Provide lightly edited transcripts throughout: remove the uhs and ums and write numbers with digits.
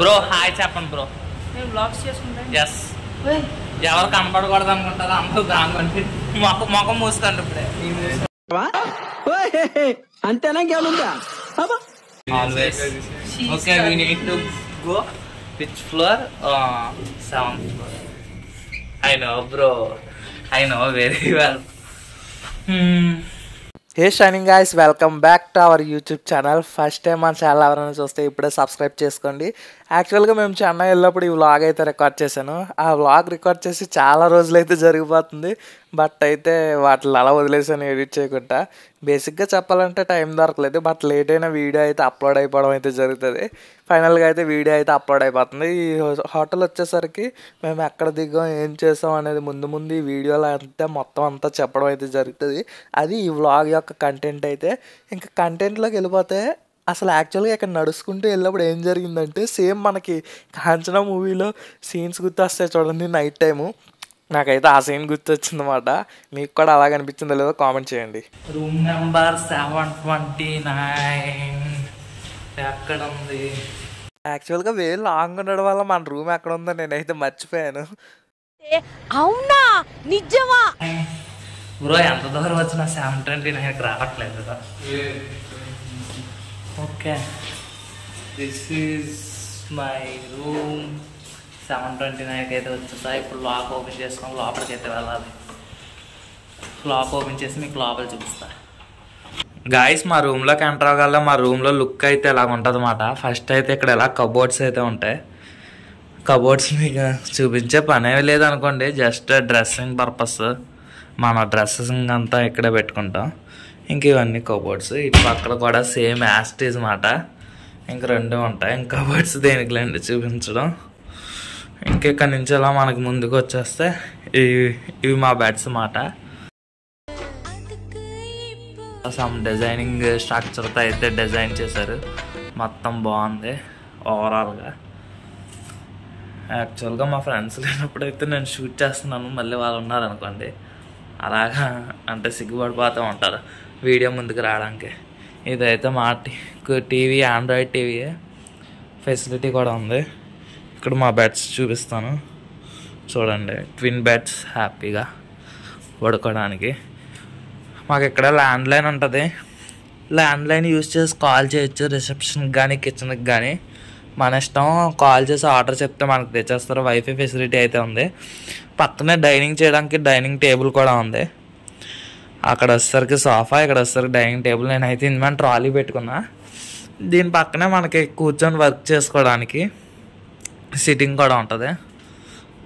Bro hi చెప్పండి bro. నేను blogs చేసుకుంటాను. ఎస్ ఎవరు కనపడకూడదు అనుకుంటారు అందరూ దానికంటే మొఖం మూసుకోండి ఇప్పుడే. అంతేనా ఇంకేముందా? Always okay we need to go which floor? 7th floor. I know bro, I know very well. Hey shining guys, welcome back to our YouTube channel. First time మన ఛానల్ ఎవరైనా చూస్తే ఇప్పుడే సబ్స్క్రైబ్ చేసుకోండి. యాక్చువల్గా మేము చెన్నై వెళ్ళినప్పుడు ఈ వ్లాగ్ అయితే రికార్డ్ చేశాను. ఆ వ్లాగ్ రికార్డ్ చేసి చాలా రోజులైతే జరిగిపోతుంది. బట్ అయితే వాటిని అలా వదిలేసాను ఎడిట్ చేయకుండా. బేసిక్గా చెప్పాలంటే టైం దొరకలేదు. బట్ లేట్ అయిన వీడియో అయితే అప్లోడ్ అయిపోవడం అయితే జరుగుతుంది. ఫైనల్గా అయితే వీడియో అయితే అప్లోడ్ అయిపోతుంది. ఈ హోటల్ వచ్చేసరికి మేము ఎక్కడ దిగాం, ఏం చేసాం అనేది ముందు ఈ వీడియోలో అంతా మొత్తం అంతా చెప్పడం అయితే జరుగుతుంది. అది ఈ వ్లాగ్ యొక్క కంటెంట్ అయితే. ఇంకా కంటెంట్లోకి వెళ్ళిపోతే అసలు యాక్చువల్గా ఇక్కడ నడుచుకుంటూ వెళ్ళినప్పుడు ఏం జరిగిందంటే సేమ్ మనకి కాంచనా మూవీలో సీన్స్ గుర్తొస్తాయి చూడండి నైట్ టైము. నాకైతే ఆ సీన్ గుర్తొచ్చిందన్నమాట. మీకు కూడా అలాగ అనిపించిందో లేదో కామెంట్ చేయండి. రూమ్ నెంబర్ 729 ఎక్కడ ఉంది? యాక్చువల్గా వేరే లాంగ్ ఉండడం వల్ల మన రూమ్ ఎక్కడ ఉందో నేనైతే మర్చిపోయాను. అవునా నిజమా బ్రో? ఎంత దూరం వచ్చినా 729కి రావట్లేదు కదా. Okay this is my room. 729కి అయితే వచ్చేసా. ఇప్పుడు లాక్ ఓపెన్ చేసుకొని లోపలికి అయితే వెళ్ళాలి. లాక్ ఓపెన్ చేసి మీకు లోపల చూపిస్తా. గాయస్, మా రూమ్లోకి ఎంటర్ అవ్వగల మా రూమ్లో లుక్ అయితే ఇలాగ ఉంటుంది అన్నమాట. ఫస్ట్ అయితే ఇక్కడ ఇలా కబోర్డ్స్ అయితే ఉంటాయి. కబోర్డ్స్ మీకు చూపించే పనేవి లేదనుకోండి, జస్ట్ డ్రెస్సింగ్ పర్పస్. మన డ్రెస్సింగ్ అంతా ఇక్కడే పెట్టుకుంటాం. ఇంక ఇవన్నీ కబోర్డ్స్. ఇటు పక్కన కూడా సేమ్ యాస్టీజ్ మాట. ఇంక రెండు ఉంటాయి. ఇంక కబోర్డ్స్ దేనికి లేండి చూపించడం. ఇంక ఇక్కడ నుంచి ఇలా మనకి ముందుకు వచ్చేస్తే ఇవి మా బెడ్స్ మాట. సమ్ డిజైనింగ్ స్ట్రక్చర్తో అయితే డిజైన్ చేశారు. మొత్తం బాగుంది ఓవరాల్గా. యాక్చువల్గా మా ఫ్రెండ్స్ లేనప్పుడు అయితే నేను షూట్ చేస్తున్నాను. మళ్ళీ వాళ్ళు ఉన్నారనుకోండి అలాగా అంటే సిగ్గుపడిపోతూ ఉంటారు వీడియో ముందుకు రావడానికి. ఇదైతే మా టీవీ ఆండ్రాయిడ్ టీవీ ఫెసిలిటీ కూడా ఉంది. ఇక్కడ మా బెడ్స్ చూపిస్తాను చూడండి. ట్విన్ బెడ్స్ హ్యాపీగా పడుకోవడానికి. మాకు ఇక్కడ ల్యాండ్లైన్ ఉంటుంది. ల్యాండ్లైన్ యూజ్ చేసి కాల్ చేయొచ్చు రిసెప్షన్కి కానీ కిచెన్కి కానీ. మన ఇష్టం. కాల్ చేసి ఆర్డర్ చెప్తే మనకు తెచ్చేస్తారు. వైఫై ఫెసిలిటీ అయితే ఉంది. పక్కనే డైనింగ్ చేయడానికి డైనింగ్ టేబుల్ కూడా ఉంది. అక్కడ వచ్చేసరికి సోఫా, ఇక్కడ వచ్చేసరికి డైనింగ్ టేబుల్. నేనైతే ఇన్వెంట్ ట్రాలీ పెట్టుకున్నా. దీని పక్కనే మనకి కూర్చొని వర్క్ చేసుకోవడానికి సిట్టింగ్ కూడా ఉంటుంది.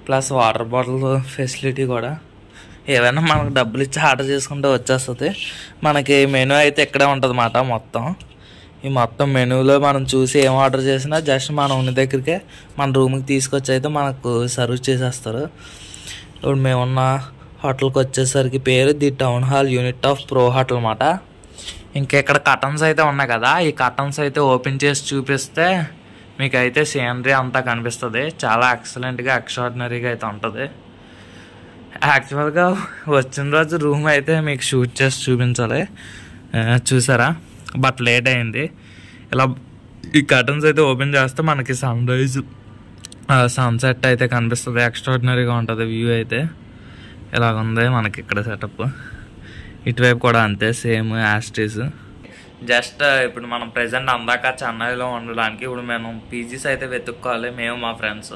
ప్లస్ వాటర్ బాటిల్ ఫెసిలిటీ కూడా. ఏవైనా మనకు డబ్బులు ఇచ్చి ఆర్డర్ చేసుకుంటే వచ్చేస్తుంది. మనకి మెనూ అయితే ఇక్కడే ఉంటుంది అన్నమాట మొత్తం. ఈ మొత్తం మెనూలో మనం చూసి ఏం ఆర్డర్ చేసినా జస్ట్ మన ఉన్న దగ్గరికే మన రూమ్కి తీసుకొచ్చి అయితే మనకు సర్వ్ చేసేస్తారు. ఇప్పుడు మేమున్న హోటల్కి వచ్చేసరికి పేరు the town hall unit of pro hotel అన్నమాట. ఇంకా ఇక్కడ కర్టన్స్ అయితే ఉన్నాయి కదా, ఈ కర్టన్స్ అయితే ఓపెన్ చేసి చూపిస్తే మీకు అయితే సీనరీ అంతా కనిపిస్తుంది. చాలా ఎక్సలెంట్గా ఎక్స్ట్రాడినరీగా అయితే ఉంటుంది. యాక్చువల్గా వచ్చిన రోజు రూమ్ అయితే మీకు షూట్ చేసి చూపించాలి, చూసారా? బట్ లేట్ అయింది. ఇలా ఈ కర్టన్స్ అయితే ఓపెన్ చేస్తే మనకి సన్ రైజ్ సన్సెట్ అయితే కనిపిస్తుంది. ఎక్స్ట్రాడినరీగా ఉంటుంది వ్యూ అయితే. ఇలాగ ఉంది మనకి ఇక్కడ సెటప్. ఇటువైపు కూడా అంతే సేమ్ యాస్టీస్. జస్ట్ ఇప్పుడు మనం ప్రజెంట్ అందాక చెన్నైలో ఉండడానికి ఇప్పుడు మేము పీజీస్ అయితే వెతుక్కోవాలి. మేము మా ఫ్రెండ్స్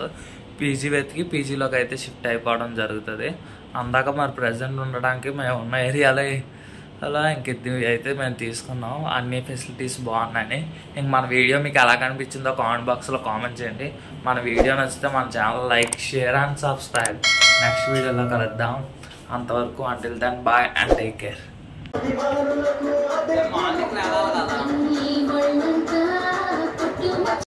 పీజీ వెతికి పీజీలోకి అయితే షిఫ్ట్ అయిపోవడం జరుగుతుంది. అందాక మరి ప్రజెంట్ ఉండడానికి మేము ఉన్న ఏరియాలో అలా ఇంక అయితే మేము తీసుకున్నాం. అన్ని ఫెసిలిటీస్ బాగున్నాయి. ఇంక మన వీడియో మీకు ఎలా కనిపించిందో కామెంట్ బాక్స్లో కామెంట్ చేయండి. మన వీడియో నచ్చితే మన channel like, share and subscribe. Next వీడియోలో కలుద్దాం. అంతవరకు until then bye and take care.